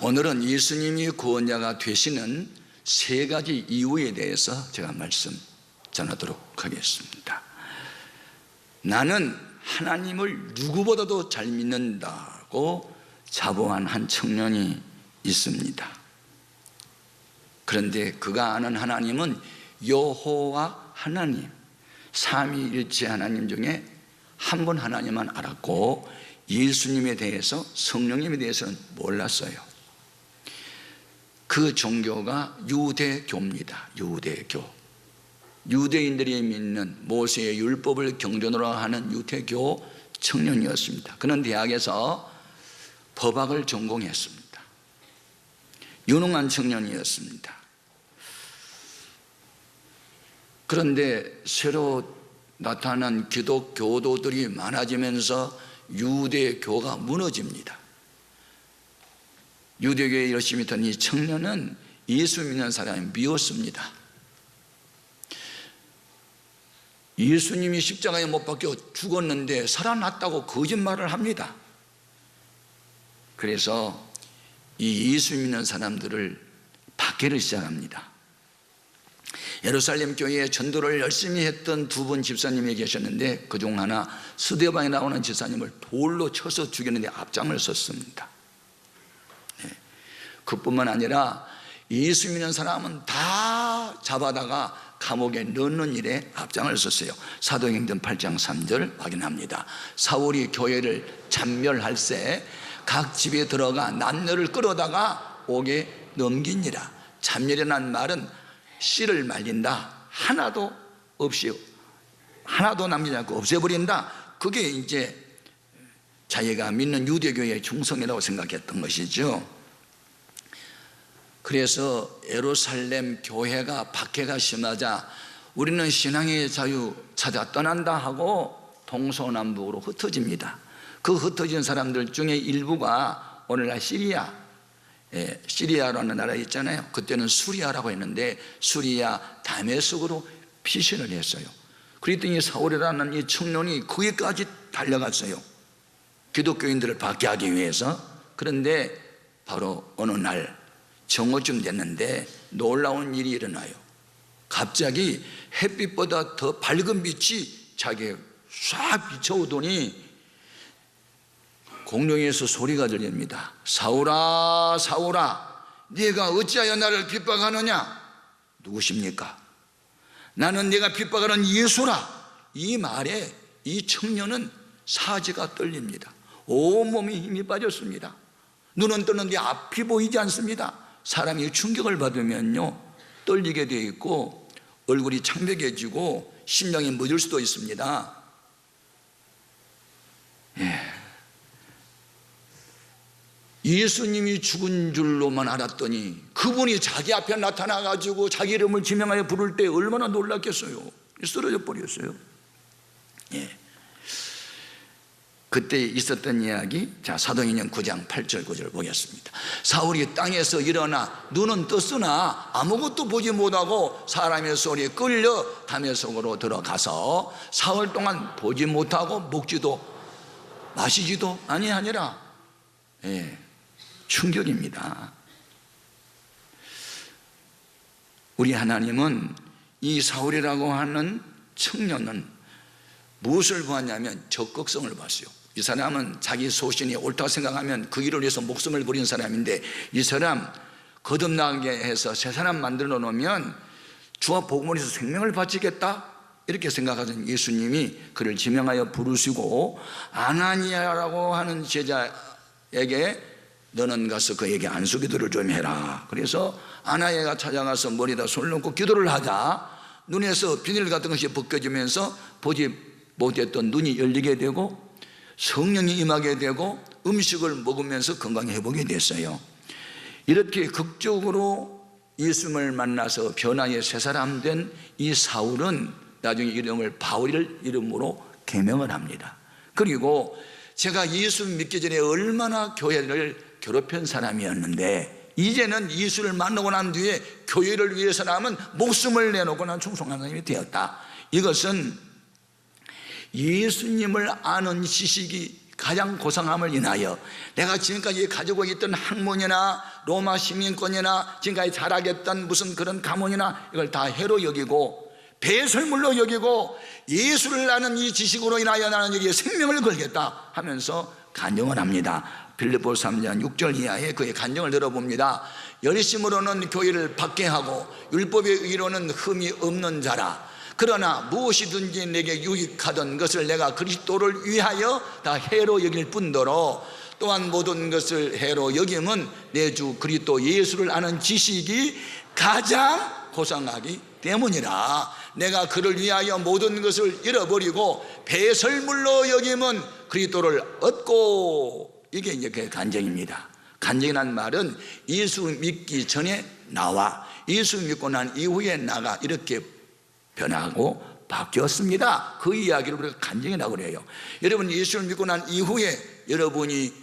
오늘은 예수님이 구원자가 되시는 세 가지 이유에 대해서 제가 말씀 전하도록 하겠습니다. 나는 하나님을 누구보다도 잘 믿는다고 자부한 한 청년이 있습니다. 그런데 그가 아는 하나님은 여호와 하나님, 삼위일체 하나님 중에 한 분 하나님만 알았고 예수님에 대해서, 성령님에 대해서는 몰랐어요. 그 종교가 유대교입니다. 유대교. 유대인들이 믿는 모세의 율법을 경전으로 하는 유대교 청년이었습니다. 그는 대학에서 법학을 전공했습니다. 유능한 청년이었습니다. 그런데 새로 나타난 기독교도들이 많아지면서 유대교가 무너집니다. 유대교에 열심히 있던 이 청년은 예수 믿는 사람이 미웠습니다. 예수님이 십자가에 못 박혀 죽었는데 살아났다고 거짓말을 합니다. 그래서 이 예수 믿는 사람들을 박해를 시작합니다. 예루살렘 교회에 전도를 열심히 했던 두 분 집사님이 계셨는데 그중 하나 스데반에 나오는 집사님을 돌로 쳐서 죽였는데 앞장을 섰습니다. 그뿐만 아니라 예수 믿는 사람은 다 잡아다가 감옥에 넣는 일에 앞장을 섰어요. 사도행전 8장 3절 확인합니다. 사울이 교회를 잔멸할 새 각 집에 들어가 난로를 끌어다가 옥에 넘기니라. 잔멸이라는 말은 씨를 말린다. 하나도 남기지 않고 없애버린다. 그게 이제 자기가 믿는 유대교의 중성이라고 생각했던 것이죠. 그래서 예루살렘 교회가 박해가 심하자 우리는 신앙의 자유 찾아 떠난다 하고 동서남북으로 흩어집니다. 그 흩어진 사람들 중에 일부가 오늘날 시리아라는 나라 있잖아요. 그때는 수리아라고 했는데 수리아 다메섹으로 피신을 했어요. 그랬더니 사울이라는 이 청년이 거기까지 달려갔어요. 기독교인들을 박해하기 위해서. 그런데 바로 어느 날 정오쯤 됐는데 놀라운 일이 일어나요. 갑자기 햇빛보다 더 밝은 빛이 자기에 싹 비춰오더니 공룡에서 소리가 들립니다. 사울아 사울아 네가 어찌하여 나를 핍박하느냐. 누구십니까? 나는 네가 핍박하는 예수라. 이 말에 이 청년은 사지가 떨립니다. 온몸이 힘이 빠졌습니다. 눈은 뜨는데 앞이 보이지 않습니다. 사람이 충격을 받으면요 떨리게 되어 있고 얼굴이 창백해지고 심장이 멎을 수도 있습니다. 예수님이 죽은 줄로만 알았더니 그분이 자기 앞에 나타나가지고 자기 이름을 지명하여 부를 때 얼마나 놀랐겠어요. 쓰러져 버렸어요. 그때 있었던 이야기, 자 사도행전 9장 8절 9절 보겠습니다. 사울이 땅에서 일어나 눈은 떴으나 아무것도 보지 못하고 사람의 소리에 끌려 다메섹으로 들어가서 사흘 동안 보지 못하고 먹지도 마시지도 아니하니라. 충격입니다. 우리 하나님은 이 사울이라고 하는 청년은 무엇을 보았냐면 적극성을 봤어요. 이 사람은 자기 소신이 옳다고 생각하면 그 일을 위해서 목숨을 버린 사람인데 이 사람 거듭나게 해서 새 사람 만들어 놓으면 주와 복음을 위해서 생명을 바치겠다 이렇게 생각하던 예수님이 그를 지명하여 부르시고 아나니아라고 하는 제자에게 너는 가서 그에게 안수기도를 좀 해라. 그래서 아나니아가 찾아가서 머리에다 손을 얹고 기도를 하자 눈에서 비닐 같은 것이 벗겨지면서 보지 못했던 눈이 열리게 되고 성령이 임하게 되고 음식을 먹으면서 건강히 회복이 됐어요. 이렇게 극적으로 예수님을 만나서 변화의 새 사람 된 이 사울은 나중에 이름을 바울 이름으로 개명을 합니다. 그리고 제가 예수 믿기 전에 얼마나 교회를 괴롭힌 사람이었는데 이제는 예수를 만나고 난 뒤에 교회를 위해서라면 목숨을 내놓고 난 충성하는 사람이 되었다. 이것은 예수님을 아는 지식이 가장 고상함을 인하여 내가 지금까지 가지고 있던 학문이나 로마 시민권이나 지금까지 자라겠던 무슨 그런 가문이나 이걸 다 해로 여기고 배설물로 여기고 예수를 아는 이 지식으로 인하여 나는 여기에 생명을 걸겠다 하면서 간증을 합니다. 빌립보서 3장 6절 이하에 그의 간증을 들어봅니다. 열심으로는 교회를 받게 하고 율법의 의로는 흠이 없는 자라. 그러나 무엇이든지 내게 유익하던 것을 내가 그리스도를 위하여 다 해로 여길 뿐더러 또한 모든 것을 해로 여김은 내 주 그리스도 예수를 아는 지식이 가장 고상하기 때문이라. 내가 그를 위하여 모든 것을 잃어버리고 배설물로 여김은 그리스도를 얻고. 이게 이제 그 간증입니다. 간증이란 말은 예수 믿기 전에 나와 예수 믿고 난 이후에 나가 이렇게 변하고 바뀌었습니다. 그 이야기를 우리가 간증이라고 그래요. 여러분 예수를 믿고 난 이후에 여러분이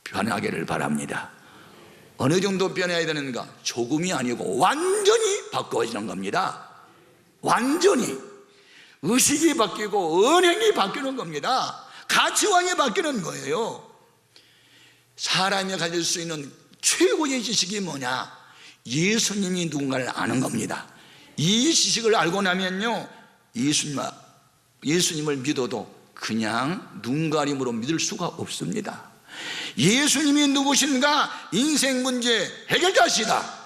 변하기를 바랍니다. 어느 정도 변해야 되는가? 조금이 아니고 완전히 바꿔지는 겁니다. 완전히 의식이 바뀌고 언행이 바뀌는 겁니다. 가치관이 바뀌는 거예요. 사람이 가질 수 있는 최고의 지식이 뭐냐? 예수님이 누군가를 아는 겁니다. 이 지식을 알고 나면요, 예수님을 믿어도 그냥 눈가림으로 믿을 수가 없습니다. 예수님이 누구신가? 인생 문제 해결자시다.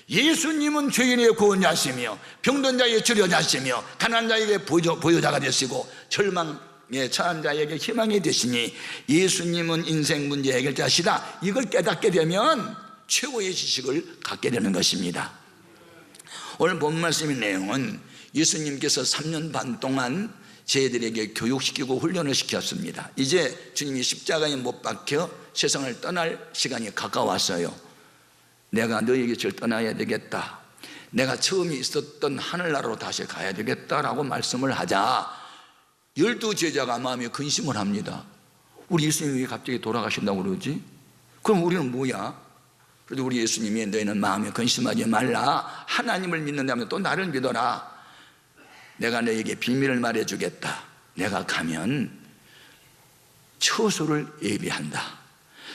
예수님은 죄인의 구원자시며 병든 자의 치료자시며 가난한 자에게 보호자가 되시고 절망에 처한 자에게 희망이 되시니 예수님은 인생 문제 해결자시다. 이걸 깨닫게 되면 최고의 지식을 갖게 되는 것입니다. 오늘 본 말씀의 내용은 예수님께서 3년 반 동안 저희들에게 교육시키고 훈련을 시켰습니다. 이제 주님이 십자가에 못 박혀 세상을 떠날 시간이 가까웠어요. 내가 너희 곁을 떠나야 되겠다. 내가 처음에 있었던 하늘나라로 다시 가야 되겠다라고 말씀을 하자 12제자가 마음에 근심을 합니다. 우리 예수님이 갑자기 돌아가신다고 그러지? 그럼 우리는 뭐야? 그래도 우리 예수님이 너희는 마음에 근심하지 말라. 하나님을 믿는다면 또 나를 믿어라. 내가 너에게 비밀을 말해주겠다. 내가 가면 처소를 예비한다.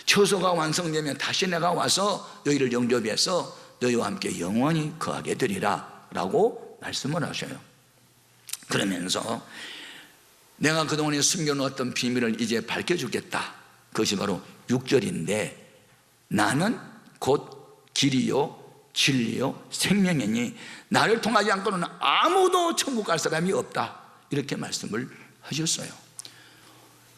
처소가 완성되면 다시 내가 와서 너희를 영접해서 너희와 함께 영원히 거하게 되리라 라고 말씀을 하셔요. 그러면서 내가 그동안에 숨겨놓았던 비밀을 이제 밝혀주겠다. 그것이 바로 6절인데 나는 곧 길이요 진리요 생명이니 나를 통하지 않고는 아무도 천국 갈 사람이 없다. 이렇게 말씀을 하셨어요.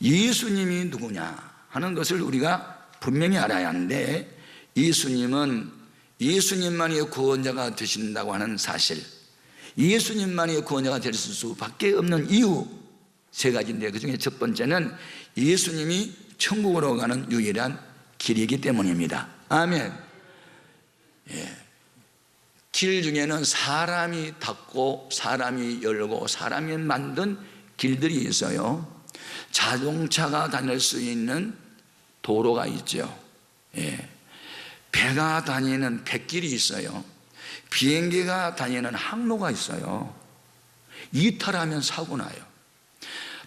예수님이 누구냐 하는 것을 우리가 분명히 알아야 하는데 예수님은 예수님만이 구원자가 되신다고 하는 사실, 예수님만이 구원자가 될 수밖에 없는 이유 세 가지인데 그 중에 첫 번째는 예수님이 천국으로 가는 유일한 길이기 때문입니다. 아멘. 예. 길 중에는 사람이 닫고 사람이 열고 사람이 만든 길들이 있어요. 자동차가 다닐 수 있는 도로가 있죠. 예. 배가 다니는 뱃길이 있어요. 비행기가 다니는 항로가 있어요. 이탈하면 사고 나요.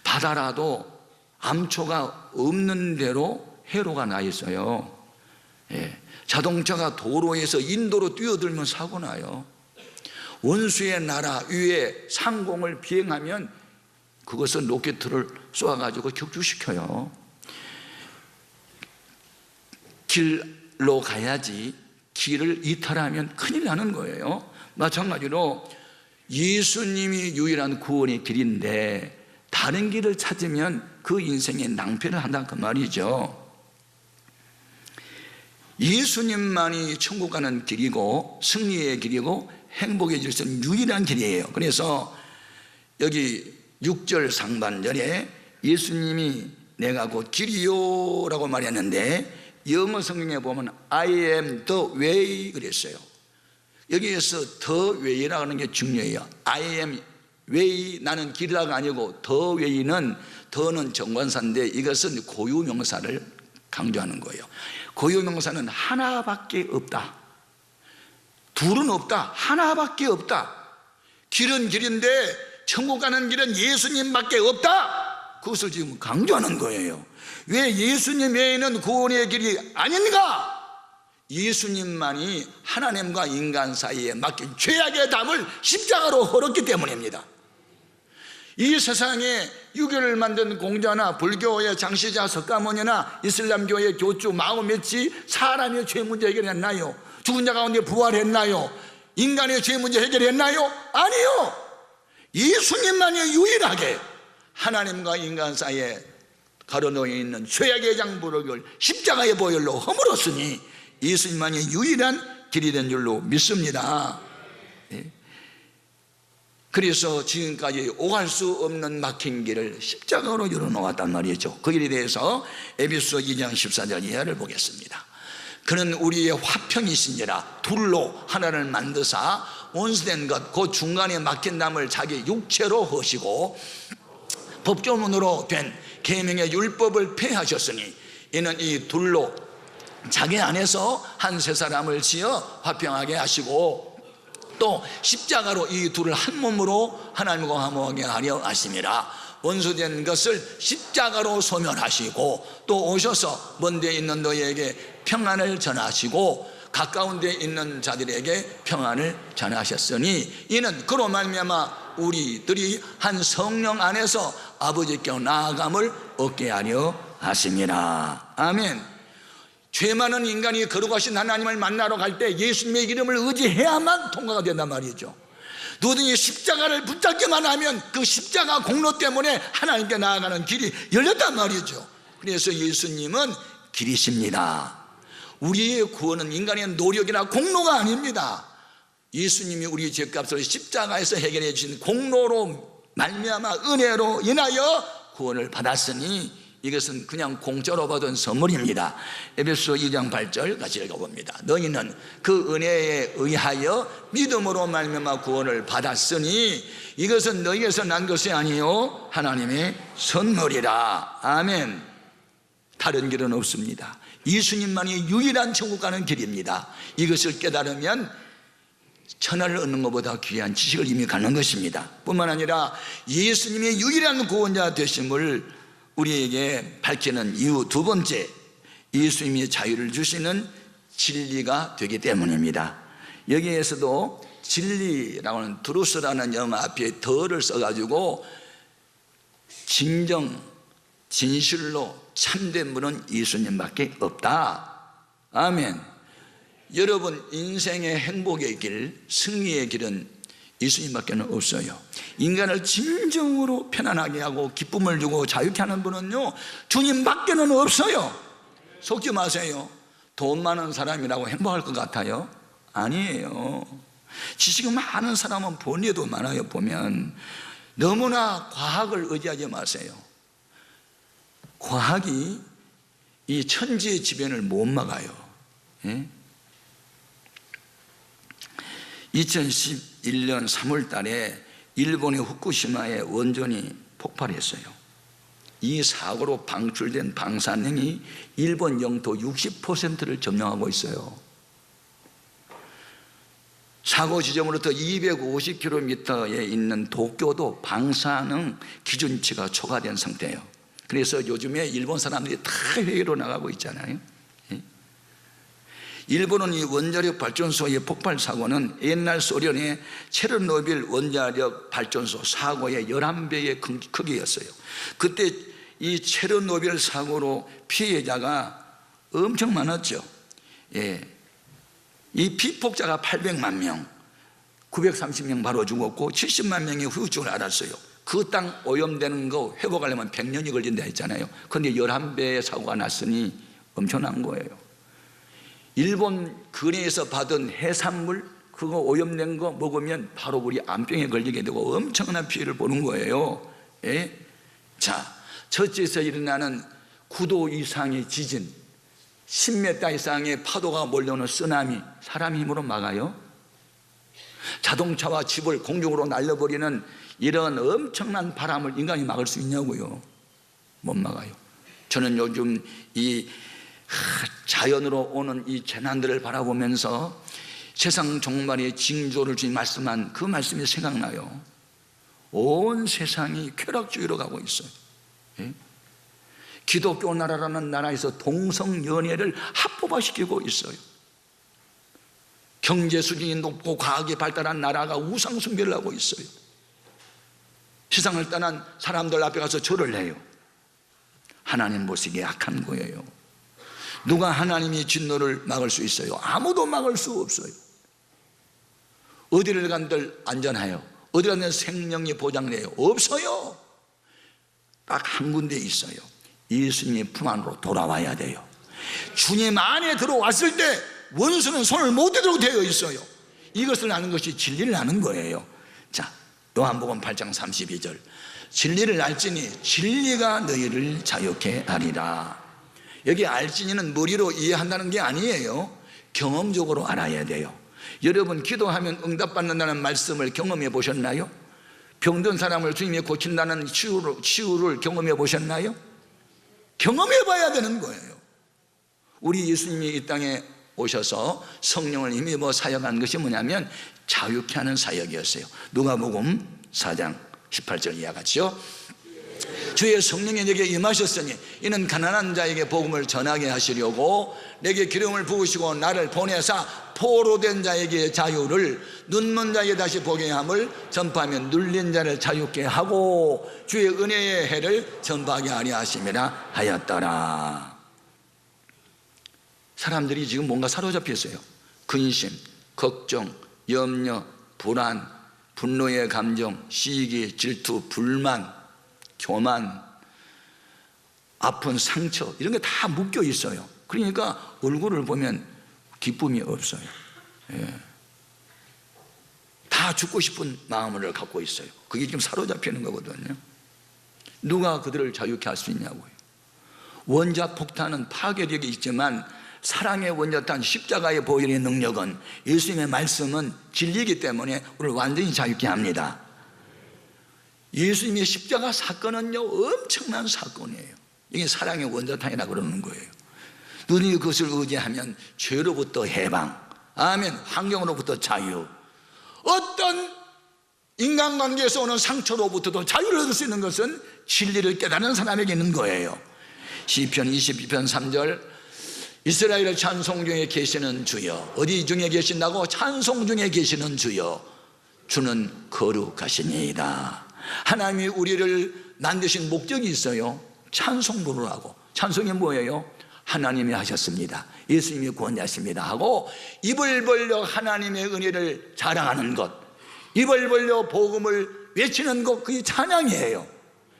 바다라도 암초가 없는 대로 해로가 나 있어요. 예. 자동차가 도로에서 인도로 뛰어들면 사고 나요. 원수의 나라 위에 상공을 비행하면 그것은 로켓을 쏘아가지고 격추시켜요. 길로 가야지 길을 이탈하면 큰일 나는 거예요. 마찬가지로 예수님이 유일한 구원의 길인데 다른 길을 찾으면 그 인생에 낭패를 한다 그 말이죠. 예수님만이 천국 가는 길이고 승리의 길이고 행복의 질서는 유일한 길이에요. 그래서 여기 6절 상반절에 예수님이 내가 곧 길이요 라고 말했는데 영어 성경에 보면 I am the way 그랬어요. 여기에서 the way라고 하는 게 중요해요. I am way, 나는 길이라가 아니고 the way는 더는 정관사인데 이것은 고유명사를 강조하는 거예요. 고유명사는 하나밖에 없다. 둘은 없다. 하나밖에 없다. 길은 길인데 천국 가는 길은 예수님밖에 없다. 그것을 지금 강조하는 거예요. 왜 예수님 외에는 구원의 길이 아닌가? 예수님만이 하나님과 인간 사이에 막힌 죄악의 담을 십자가로 헐었기 때문입니다. 이 세상에 유교를 만든 공자나 불교의 장시자 석가모니나 이슬람교의 교주 마호메치 사람의 죄 문제 해결했나요? 죽은 자 가운데 부활했나요? 인간의 죄 문제 해결했나요? 아니요. 예수님만이 유일하게 하나님과 인간 사이에 가로놓여 있는 죄악의 장부를 십자가의 보혈로 허물었으니 예수님만이 유일한 길이 된 줄로 믿습니다. 그래서 지금까지 오갈 수 없는 막힌 길을 십자가로 열어놓았단 말이죠. 그 길에 대해서 에베소서 2장 14절 이하를 보겠습니다. 그는 우리의 화평이시니라. 둘로 하나를 만드사 원수된 것 그 중간에 막힌 담을 자기 육체로 허시고 법조문으로 된 계명의 율법을 폐하셨으니 이는 이 둘로 자기 안에서 한 세 사람을 지어 화평하게 하시고 또 십자가로 이 둘을 한 몸으로 하나님과 화목하게 하려 하심이라. 원수된 것을 십자가로 소멸하시고 또 오셔서 먼 데 있는 너희에게 평안을 전하시고 가까운 데 있는 자들에게 평안을 전하셨으니 이는 그로 말미암아 우리들이 한 성령 안에서 아버지께 나아감을 얻게 하려 하심이라. 아멘. 죄 많은 인간이 거룩하신 하나님을 만나러 갈 때 예수님의 이름을 의지해야만 통과가 된단 말이죠. 누구든지 십자가를 붙잡기만 하면 그 십자가 공로 때문에 하나님께 나아가는 길이 열렸단 말이죠. 그래서 예수님은 길이십니다. 우리의 구원은 인간의 노력이나 공로가 아닙니다. 예수님이 우리 죄값을 십자가에서 해결해 주신 공로로 말미암아 은혜로 인하여 구원을 받았으니 이것은 그냥 공짜로 받은 선물입니다. 에베소 2장 8절 같이 읽어봅니다. 너희는 그 은혜에 의하여 믿음으로 말미암아 구원을 받았으니 이것은 너희에서 난 것이 아니요 하나님의 선물이라. 아멘. 다른 길은 없습니다. 예수님만이 유일한 천국 가는 길입니다. 이것을 깨달으면 천하를 얻는 것보다 귀한 지식을 이미 갖는 것입니다. 뿐만 아니라 예수님의 유일한 구원자 되심을 우리에게 밝히는 이유 두 번째, 예수님이 자유를 주시는 진리가 되기 때문입니다. 여기에서도 진리라고 하는 트루스라는 영어 앞에 더를 써가지고 진정, 진실로 참된 분은 예수님밖에 없다. 아멘. 여러분 인생의 행복의 길, 승리의 길은 예수님밖에 없어요. 인간을 진정으로 편안하게 하고 기쁨을 주고 자유케 하는 분은요 주님밖에는 없어요. 속지 마세요. 돈 많은 사람이라고 행복할 것 같아요? 아니에요. 지식이 많은 사람은 번뇌도 많아요. 보면 너무나 과학을 의지하지 마세요. 과학이 이 천지의 지변을 못 막아요. 2011년 3월 달에 일본의 후쿠시마에 원전이 폭발했어요. 이 사고로 방출된 방사능이 일본 영토 60%를 점령하고 있어요. 사고 지점으로부터 250km에 있는 도쿄도 방사능 기준치가 초과된 상태예요. 그래서 요즘에 일본 사람들이 다 회의로 나가고 있잖아요. 일본은 이 원자력 발전소의 폭발 사고는 옛날 소련의 체르노빌 원자력 발전소 사고의 11배의 크기였어요. 그때 이 체르노빌 사고로 피해자가 엄청 많았죠. 이 피폭자가 800만 명, 930명 바로 죽었고 70만 명이 후유증을 앓았어요. 그 땅 오염되는 거 회복하려면 100년이 걸린다 했잖아요. 그런데 11배의 사고가 났으니 엄청난 거예요. 일본 근해에서 받은 해산물 그거 오염된 거 먹으면 바로 우리 암병에 걸리게 되고 엄청난 피해를 보는 거예요. 자, 저지에서 일어나는 9도 이상의 지진, 10m 이상의 파도가 몰려오는 쓰나미, 사람 힘으로 막아요? 자동차와 집을 공중으로 날려버리는 이런 엄청난 바람을 인간이 막을 수 있냐고요? 못 막아요. 저는 요즘 이 자연으로 오는 이 재난들을 바라보면서 세상 종말의 징조를 주님 말씀한 그 말씀이 생각나요. 온 세상이 쾌락주의로 가고 있어요. 예? 기독교 나라라는 나라에서 동성연애를 합법화시키고 있어요. 경제 수준이 높고 과학이 발달한 나라가 우상 숭배를 하고 있어요. 세상을 떠난 사람들 앞에 가서 절을 해요. 하나님 보시기에 악한 거예요. 누가 하나님의 진노를 막을 수 있어요? 아무도 막을 수 없어요. 어디를 간들 안전해요? 어디 가든 생명이 보장돼요? 없어요. 딱 한 군데 있어요. 예수님의 품 안으로 돌아와야 돼요. 주님 안에 들어왔을 때 원수는 손을 못 대도록 되어 있어요. 이것을 아는 것이 진리를 아는 거예요. 자, 요한복음 8장 32절, 진리를 알지니 진리가 너희를 자유케 하리라. 여기 알지니는 머리로 이해한다는 게 아니에요. 경험적으로 알아야 돼요. 여러분, 기도하면 응답받는다는 말씀을 경험해 보셨나요? 병든 사람을 주님이 고친다는 치유를 경험해 보셨나요? 경험해 봐야 되는 거예요. 우리 예수님이 이 땅에 오셔서 성령을 힘입어 사역한 것이 뭐냐면 자유케 하는 사역이었어요. 누가복음 4장 18절 이하 같이요. 주의 성령이 내게 임하셨으니 이는 가난한 자에게 복음을 전하게 하시려고 내게 기름을 부으시고 나를 보내사 포로된 자에게 자유를, 눈먼 자에게 다시 보게 함을 전파하며 눌린 자를 자유케 하고 주의 은혜의 해를 전파하게 하려 하심이라 하였더라. 사람들이 지금 뭔가 사로잡혀 있어요. 근심, 걱정, 염려, 불안, 분노의 감정, 시기, 질투, 불만, 교만, 아픈 상처, 이런 게 다 묶여 있어요. 그러니까 얼굴을 보면 기쁨이 없어요. 예. 다 죽고 싶은 마음을 갖고 있어요. 그게 지금 사로잡히는 거거든요. 누가 그들을 자유케 할 수 있냐고요. 원자 폭탄은 파괴력이 있지만 사랑의 원자탄 십자가의 보혈의 능력은, 예수님의 말씀은 진리이기 때문에 우리를 완전히 자유케 합니다. 예수님의 십자가 사건은요, 엄청난 사건이에요. 이게 사랑의 원자탄이라고 그러는 거예요. 눈이 그것을 의지하면 죄로부터 해방, 아멘, 환경으로부터 자유, 어떤 인간관계에서 오는 상처로부터도 자유를 얻을 수 있는 것은 진리를 깨닫는 사람에게 있는 거예요. 시편 22편 3절, 이스라엘의 찬송 중에 계시는 주여, 어디 중에 계신다고? 찬송 중에 계시는 주여, 주는 거룩하시니이다. 하나님이 우리를 만드신 목적이 있어요. 찬송 부르라고. 찬송이 뭐예요? 하나님이 하셨습니다, 예수님이 구원자십니다 하고 입을 벌려 하나님의 은혜를 자랑하는 것, 입을 벌려 복음을 외치는 것, 그게 찬양이에요.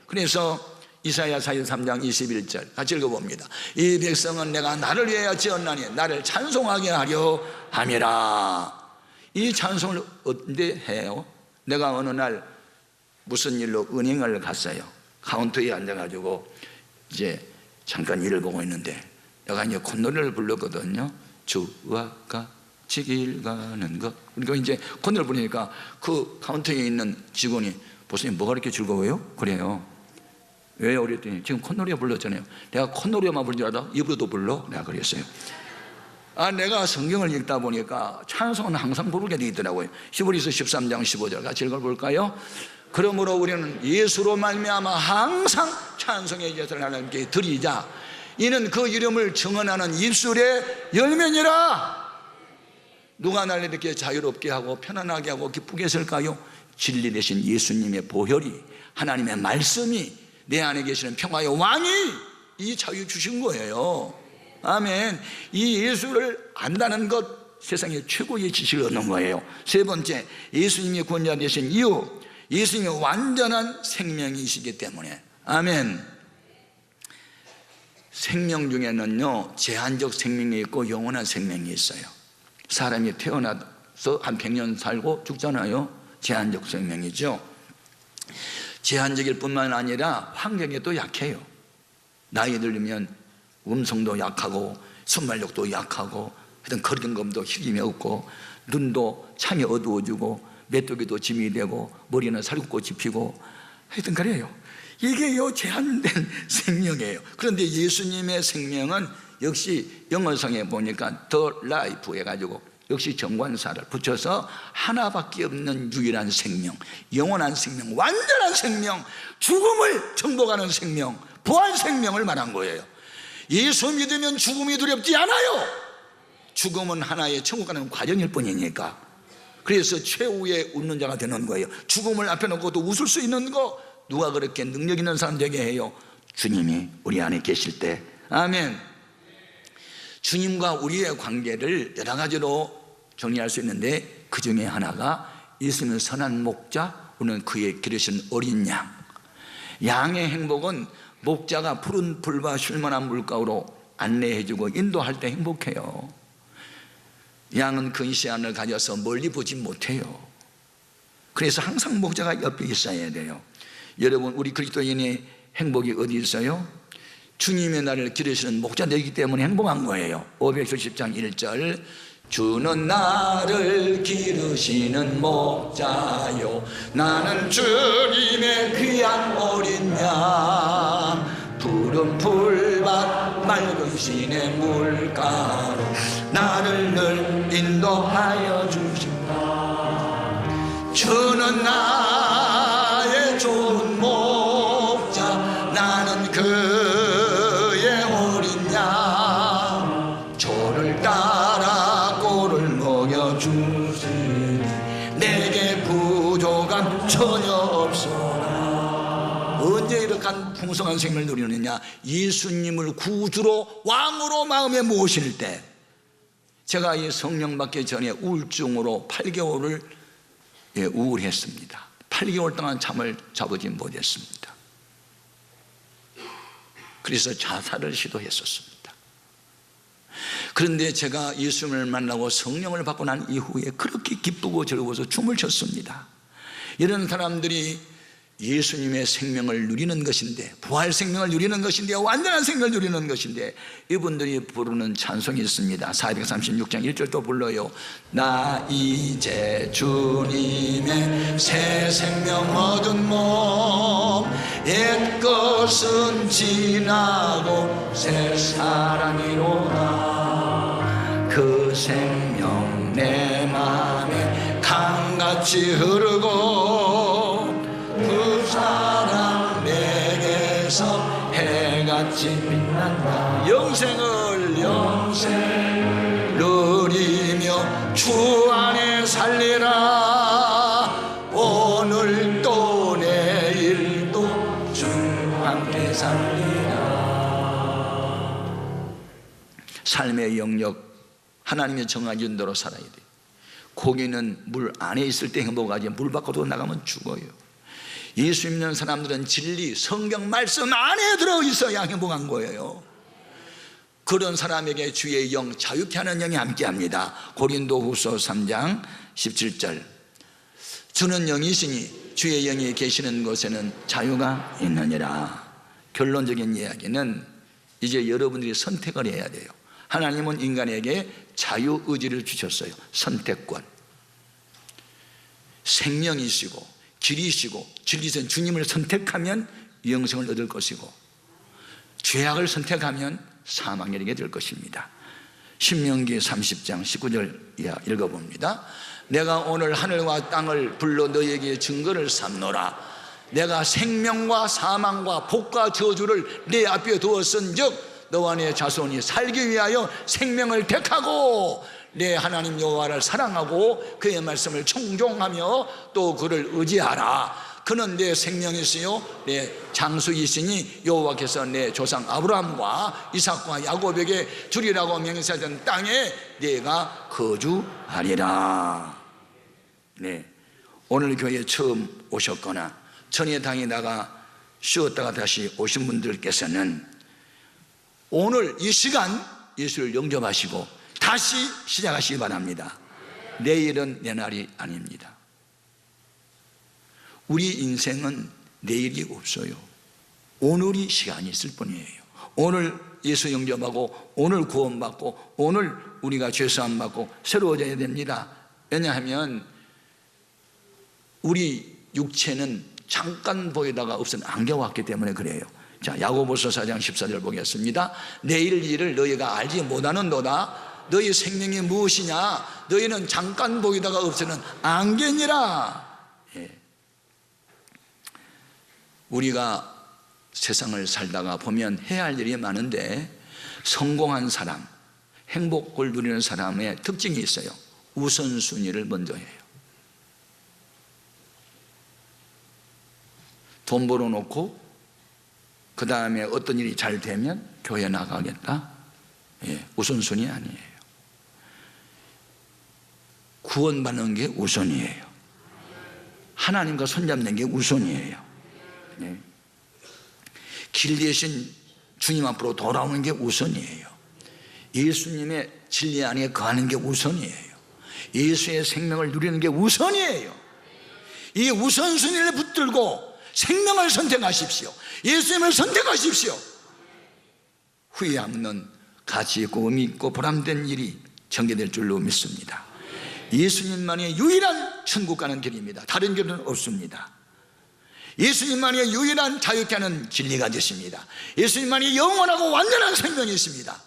그래서 이사야 43장 21절 같이 읽어봅니다. 이 백성은 내가 나를 위하여 지었나니 나를 찬송하게 하려 함이라. 이 찬송을 언제 해요? 내가 어느 날 무슨 일로 은행을 갔어요. 카운터에 앉아가지고 이제 잠깐 일을 보고 있는데 내가 이제 콧노래를 불렀거든요. 주와 같이 길 가는 것. 그러니까 이제 콧노래를 부르니까 그 카운터에 있는 직원이, 보시면 뭐가 이렇게 즐거워요? 그래요. 왜요? 그랬더니 지금 콧노래 불렀잖아요. 내가 콧노래만 부른 줄 알아? 입으로도 불러? 내가 그랬어요. 내가 성경을 읽다 보니까 찬송은 항상 부르게 되어 있더라고요. 히브리서 13장 15절 같이 읽어볼까요? 그러므로 우리는 예수로 말미암아 항상 찬송의 예배를 하나님께 드리자. 이는 그 이름을 증언하는 입술의 열매니라. 누가 날 이렇게 자유롭게 하고 편안하게 하고 기쁘게 했을까요? 진리 되신 예수님의 보혈이, 하나님의 말씀이, 내 안에 계시는 평화의 왕이 이 자유 주신 거예요. 아멘. 이 예수를 안다는 것, 세상의 최고의 지식을 얻는 거예요. 세 번째, 예수님이 구원자 되신 이유, 예수님이 완전한 생명이시기 때문에. 아멘. 생명 중에는요, 제한적 생명이 있고 영원한 생명이 있어요. 사람이 태어나서 한 100년 살고 죽잖아요. 제한적 생명이죠. 제한적일 뿐만 아니라 환경에 또 약해요. 나이 들면 음성도 약하고 순발력도 약하고 하여튼 거리등검도 힘이 없고 눈도 창이 어두워지고 메뚜기도 짐이 되고 머리는 살구꽃이 피고 하여튼 그래요. 이게 제한된 생명이에요. 그런데 예수님의 생명은 역시 영어성에 보니까 The Life 해가지고 역시 정관사를 붙여서 하나밖에 없는 유일한 생명, 영원한 생명, 완전한 생명, 죽음을 정복하는 생명, 부활 생명을 말한 거예요. 예수 믿으면 죽음이 두렵지 않아요. 죽음은 하나의 천국 가는 과정일 뿐이니까. 그래서 최후의 웃는 자가 되는 거예요. 죽음을 앞에 놓고 또 웃을 수 있는 거 누가 그렇게 능력 있는 사람 되게 해요? 주님이 우리 안에 계실 때. 아멘. 주님과 우리의 관계를 여러 가지로 정리할 수 있는데 그 중에 하나가 예수님은 선한 목자, 우리는 그의 기르신 어린 양. 양의 행복은 목자가 푸른 풀과 쉴만한 물가로 안내해주고 인도할 때 행복해요. 양은 근시안을 가져서 멀리 보지 못해요. 그래서 항상 목자가 옆에 있어야 돼요. 여러분, 우리 그리스도인의 행복이 어디 있어요? 주님의 나를 기르시는 목자 되기 때문에 행복한 거예요. 570장 1절, 주는 나를 기르시는 목자요, 나는 주님의 귀한 어린 양, 푸른 풀밭 맑은 시내 물가로 나를 늘 인도하여 주신다. 주는 나의 좋은 목자, 나는 그의 어린 양, 저를 따라 꼴을 먹여주시니 내게 부족한 전혀 없소라. 언제 이렇게 풍성한 생명을 누리느냐? 예수님을 구주로 왕으로 마음에 모실 때. 제가 이 성령 받기 전에 우울증으로 8개월을 우울했습니다. 8개월 동안 잠을 자보지 못했습니다. 그래서 자살을 시도했었습니다. 그런데 제가 예수님을 만나고 성령을 받고 난 이후에 그렇게 기쁘고 즐거워서 춤을 췄습니다. 이런 사람들이 예수님의 생명을 누리는 것인데, 부활 생명을 누리는 것인데, 완전한 생명을 누리는 것인데, 이분들이 부르는 찬송이 있습니다. 436장 1절도 불러요. 나 이제 주님의 새 생명 얻은 몸, 옛 것은 지나고 새 사랑이로다. 그 생명 내 맘에 강같이 흐르고 그 사랑 내게서 해같이 빛난다. 영생을 누리며 주 안에 살리라. 오늘도 내일도 주 함께 살리라. 삶의 영역, 하나님의 정하신 대로 살아야 돼요. 고기는 물 안에 있을 때 행복하지 물 밖으로 나가면 죽어요. 예수 믿는 사람들은 진리, 성경 말씀 안에 들어있어야 행복한 거예요. 그런 사람에게 주의 영, 자유케 하는 영이 함께합니다. 고린도후서 3장 17절, 주는 영이시니 주의 영이 계시는 곳에는 자유가 있느니라. 결론적인 이야기는 이제 여러분들이 선택을 해야 돼요. 하나님은 인간에게 자유의지를 주셨어요. 선택권. 생명이시고 길이시고 진리신 주님을 선택하면 영생을 얻을 것이고, 죄악을 선택하면 사망에 이르게 될 것입니다. 신명기 30장 19절 이하 읽어봅니다. 내가 오늘 하늘과 땅을 불러 너에게 증거를 삼노라. 내가 생명과 사망과 복과 저주를 내 앞에 두었은즉 너와 내 자손이 살기 위하여 생명을 택하고 내 하나님 여호와를 사랑하고 그의 말씀을 청종하며 또 그를 의지하라. 그는 내 생명이시요 내 장수이시니 여호와께서 내 조상 아브라함과 이삭과 야곱에게 주리라고 명세하던 땅에 내가 거주하리라. 네, 오늘 교회에 처음 오셨거나 전에 다니다가 쉬었다가 다시 오신 분들께서는 오늘 이 시간 예수를 영접하시고 다시 시작하시기 바랍니다. 내일은 내 날이 아닙니다. 우리 인생은 내일이 없어요. 오늘이 시간이 있을 뿐이에요. 오늘 예수 영접하고 오늘 구원받고 오늘 우리가 죄사함 받고 새로워져야 됩니다. 왜냐하면 우리 육체는 잠깐 보이다가 없어서 안겨왔기 때문에 그래요. 자, 야고보서 4장 14절 보겠습니다. 내일 일을 너희가 알지 못하는도다. 너희 생명이 무엇이냐? 너희는 잠깐 보이다가 없어는 안개니라. 예. 우리가 세상을 살다가 보면 해야 할 일이 많은데 성공한 사람, 행복을 누리는 사람의 특징이 있어요. 우선순위를 먼저 해요. 돈 벌어놓고 그 다음에 어떤 일이 잘 되면 교회 나가겠다. 예, 우선순위 아니에요. 구원받는 게 우선이에요. 하나님과 손잡는 게 우선이에요. 예. 길 대신 주님 앞으로 돌아오는 게 우선이에요. 예수님의 진리 안에 거하는 게 우선이에요. 예수의 생명을 누리는 게 우선이에요. 이 우선순위를 붙들고 생명을 선택하십시오. 예수님을 선택하십시오. 후회 없는 가치 있고 의미 있고 보람된 일이 전개될 줄로 믿습니다. 예수님만이 유일한 천국 가는 길입니다. 다른 길은 없습니다. 예수님만이 유일한 자유케 하는 진리가 되십니다. 예수님만이 영원하고 완전한 생명이 있습니다.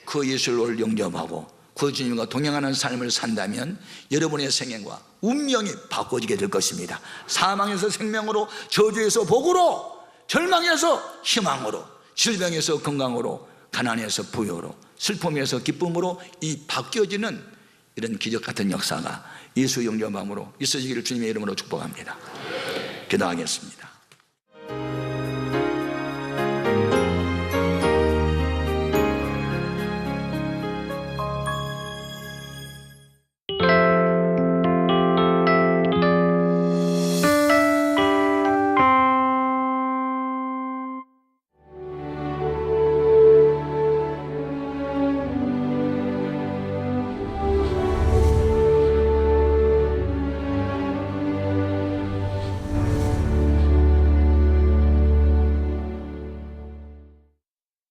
그 예수를 영접하고 그 주님과 동행하는 삶을 산다면 여러분의 생애와 운명이 바꿔지게 될 것입니다. 사망에서 생명으로, 저주에서 복으로, 절망에서 희망으로, 질병에서 건강으로, 가난에서 부여로, 슬픔에서 기쁨으로 이 바뀌어지는 이런 기적 같은 역사가 예수 영접함으로 있어지기를 주님의 이름으로 축복합니다. 기도하겠습니다.